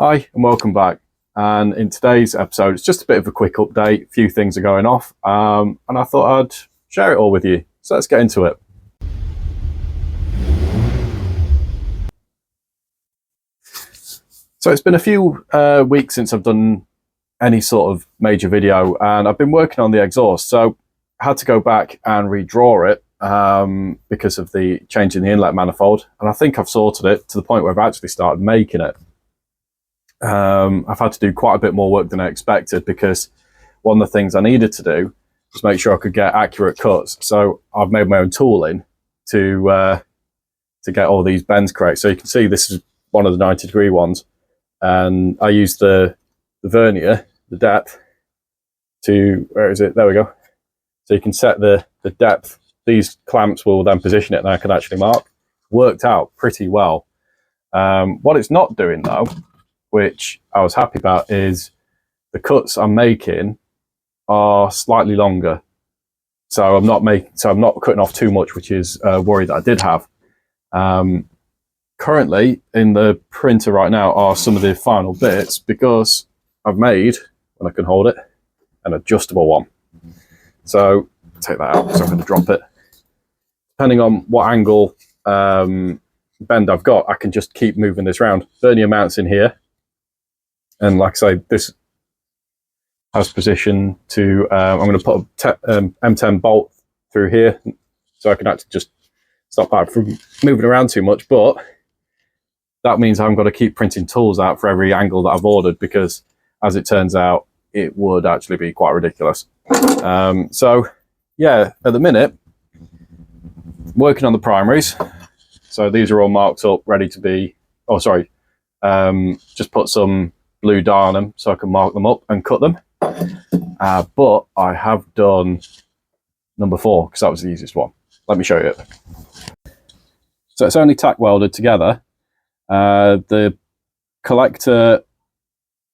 Hi and welcome back. And in today's episode, it's just a bit of a quick update. A few things are going off, and I thought I'd share it all with you. So let's get into it. So it's been a few weeks since I've done any sort of major video, and I've been working on the exhaust. So I had to go back and redraw it because of the change in the inlet manifold. And I think I've sorted it to the point where I've actually started making it. I've had to do quite a bit more work than I expected because one of the things I needed to do was make sure I could get accurate cuts. So I've made my own tooling to get all these bends correct. So you can see this is one of the 90-degree ones, and I used the vernier, the depth, to, where is it? There we go. So you can set the depth. These clamps will then position it, and I can actually mark. Worked out pretty well. What it's not doing though, which I was happy about, is the cuts I'm making are slightly longer. So I'm not cutting off too much, which is a worry that I did have. Currently in the printer right now are some of the final bits, because I've made, when I can hold it, an adjustable one. So take that out, so I'm going to drop it. Depending on what angle bend I've got, I can just keep moving this around. Vernier mounts in here. And like I say, this has position to, I'm going to put a M10 bolt through here, so I can actually just stop that from moving around too much. But that means I've got to keep printing tools out for every angle that I've ordered, because as it turns out, it would actually be quite ridiculous. So yeah, at the minute, working on the primaries. So these are all marked up, ready to be, oh sorry, just put some blue dye on them so I can mark them up and cut them. But I have done number 4 because that was the easiest one. Let me show you it. So it's only tack welded together. The collector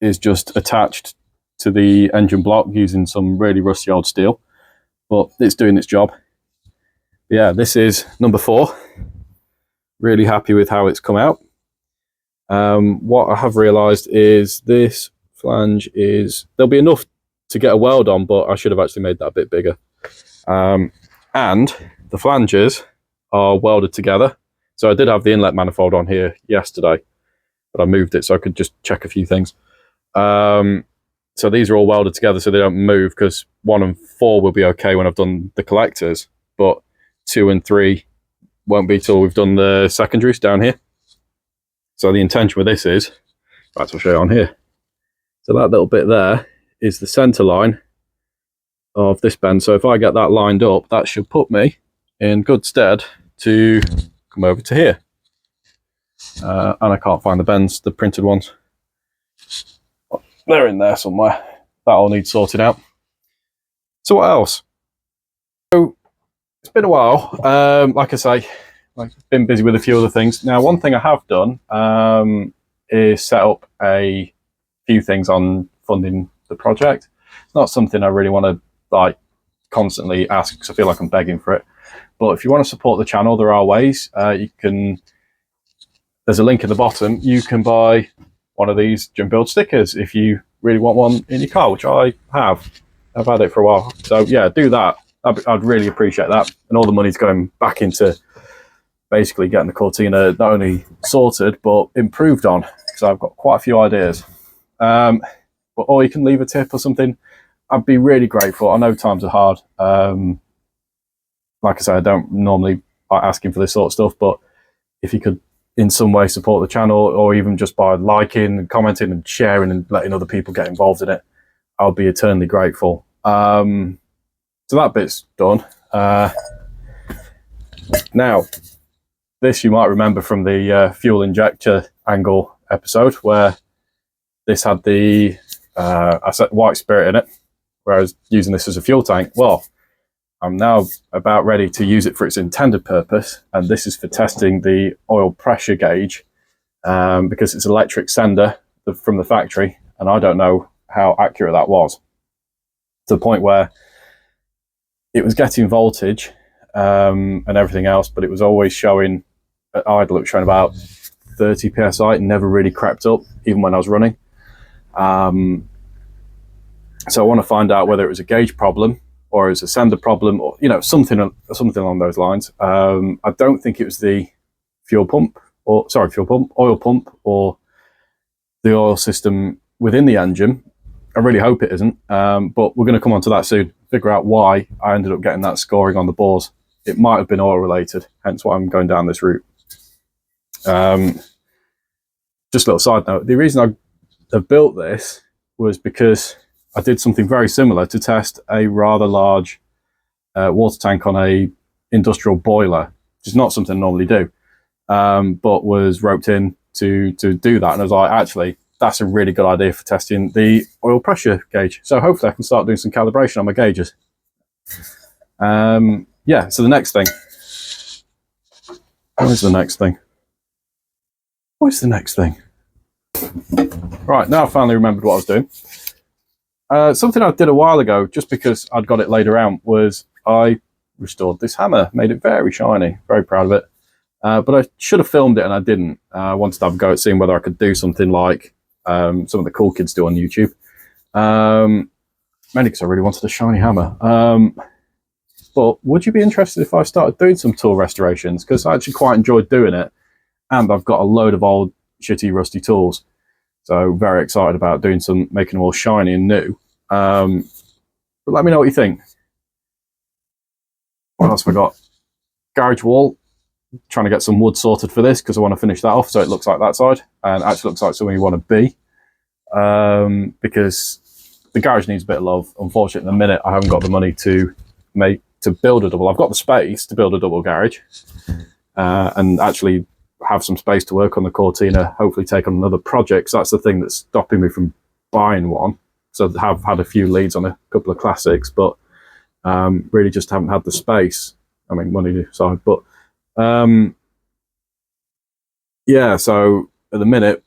is just attached to the engine block using some really rusty old steel, but it's doing its job. Yeah, this is number 4. Really happy with how it's come out. What I have realised is this flange is, there'll be enough to get a weld on, but I should have actually made that a bit bigger. And the flanges are welded together. So I did have the inlet manifold on here yesterday, but I moved it so I could just check a few things. So these are all welded together so they don't move, because 1 and 4 will be okay when I've done the collectors, but 2 and 3 won't be till we've done the secondaries down here. So the intention with this is, right, I'll show you on here. So that little bit there is the center line of this bend. So if I get that lined up, that should put me in good stead to come over to here. And I can't find the bends, the printed ones. They're in there somewhere. That all needs sorting out. So what else? So it's been a while. Like I say, I've been busy with a few other things. Now, one thing I have done is set up a few things on funding the project. It's not something I really want to like constantly ask, because I feel like I'm begging for it. But if you want to support the channel, there are ways. You can. There's a link at the bottom. You can buy one of these Jim Build stickers if you really want one in your car, which I have. I've had it for a while. So yeah, do that. I'd really appreciate that. And all the money's going back into basically getting the Cortina not only sorted but improved on, because I've got quite a few ideas. Or you can leave a tip or something. I'd be really grateful. I know times are hard. Like I say, I don't normally like asking for this sort of stuff, but if you could in some way support the channel, or even just by liking and commenting and sharing and letting other people get involved in it, I'll be eternally grateful. So that bit's done. Now, this you might remember from the fuel injector angle episode, where this had the I set white spirit in it, where I was using this as a fuel tank. Well, I'm now about ready to use it for its intended purpose, and this is for testing the oil pressure gauge, because it's an electric sender from the factory, and I don't know how accurate that was, to the point where it was getting voltage and everything else, but it was always showing at idle, it was showing about 30 psi. It never really crept up, even when I was running. So I want to find out whether it was a gauge problem or it was a sender problem, or something along those lines. I don't think it was the oil pump, or the oil system within the engine. I really hope it isn't, but we're going to come on to that soon. Figure out why I ended up getting that scoring on the bores. It might have been oil related, hence why I'm going down this route. Just a little side note, the reason I built this was because I did something very similar to test a rather large water tank on a industrial boiler, which is not something I normally do, but was roped in to do that. And I was like, actually, that's a really good idea for testing the oil pressure gauge. So hopefully I can start doing some calibration on my gauges. Yeah, so the next thing. Where's the next thing? What's the next thing? Right, now I finally remembered what I was doing. Something I did a while ago, just because I'd got it laid around, was I restored this hammer, made it very shiny, very proud of it. But I should have filmed it and I didn't. I wanted to have a go at seeing whether I could do something like some of the cool kids do on YouTube. Mainly because I really wanted a shiny hammer. But would you be interested if I started doing some tool restorations? Because I actually quite enjoyed doing it. And I've got a load of old, shitty, rusty tools. So very excited about making them all shiny and new. But let me know what you think. What else have I got? Garage wall. Trying to get some wood sorted for this because I want to finish that off so it looks like that side and actually looks like somewhere you want to be. Because the garage needs a bit of love. Unfortunately, at the minute, I haven't got the money to build a double. I've got the space to build a double garage and actually have some space to work on the Cortina, hopefully take on another project. So that's the thing that's stopping me from buying one. So I have had a few leads on a couple of classics, but really just haven't had the space. I mean, money aside, but yeah, so at the minute,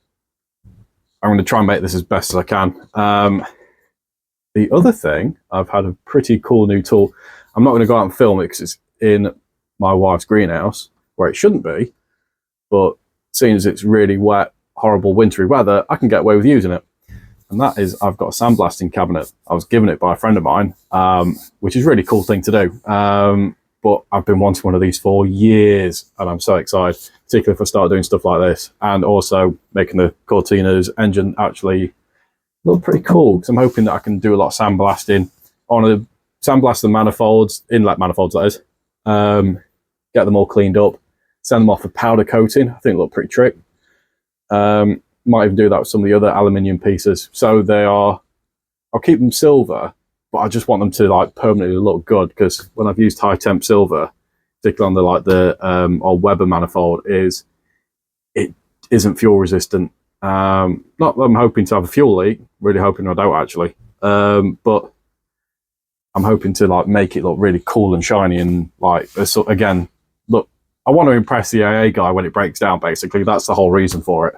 I'm going to try and make this as best as I can. The other thing, I've had a pretty cool new tool. I'm not going to go out and film it because it's in my wife's greenhouse, where it shouldn't be. But seeing as it's really wet, horrible wintry weather, I can get away with using it. And that is, I've got a sandblasting cabinet. I was given it by a friend of mine, which is a really cool thing to do. But I've been wanting one of these for years, and I'm so excited, particularly if I start doing stuff like this, and also making the Cortina's engine actually look pretty cool, because I'm hoping that I can do a lot of sandblasting sandblast the manifolds, inlet manifolds that is, get them all cleaned up, send them off for powder coating. I think it'll look pretty trick. Might even do that with some of the other aluminium pieces. So I'll keep them silver, but I just want them to like permanently look good, because when I've used high temp silver, particularly on the old Weber manifold, it isn't fuel resistant. Not that I'm hoping to have a fuel leak, really hoping I don't actually, but I'm hoping to like make it look really cool and shiny, and like again, look, I want to impress the AA guy when it breaks down. Basically, that's the whole reason for it.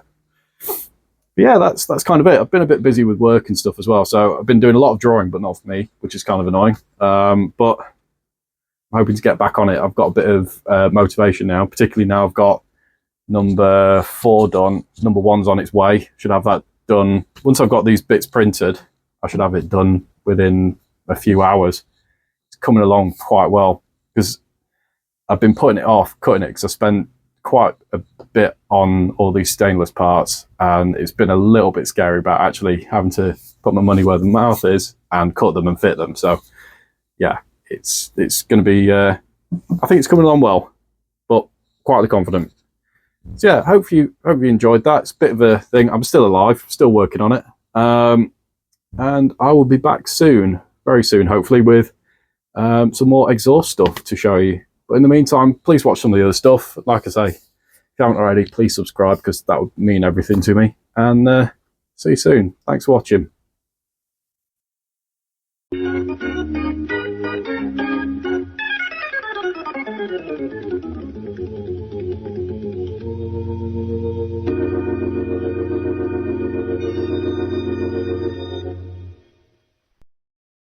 But yeah, that's kind of it. I've been a bit busy with work and stuff as well, so I've been doing a lot of drawing, but not for me, which is kind of annoying. But I'm hoping to get back on it. I've got a bit of motivation now, particularly now I've got number 4 done. Number 1's on its way. Should have that done. Once I've got these bits printed, I should have it done within a few hours. It's coming along quite well, because I've been putting it off, cutting it, because I spent quite a bit on all these stainless parts, and it's been a little bit scary about actually having to put my money where the mouth is and cut them and fit them. So yeah, it's going to be, I think it's coming along well, but quietly confident. So yeah, hope you enjoyed that. It's a bit of a thing. I'm still alive, still working on it. And I will be back soon, very soon, hopefully, with some more exhaust stuff to show you. But in the meantime, please watch some of the other stuff. Like I say, if you haven't already, please subscribe, because that would mean everything to me. And see you soon. Thanks for watching.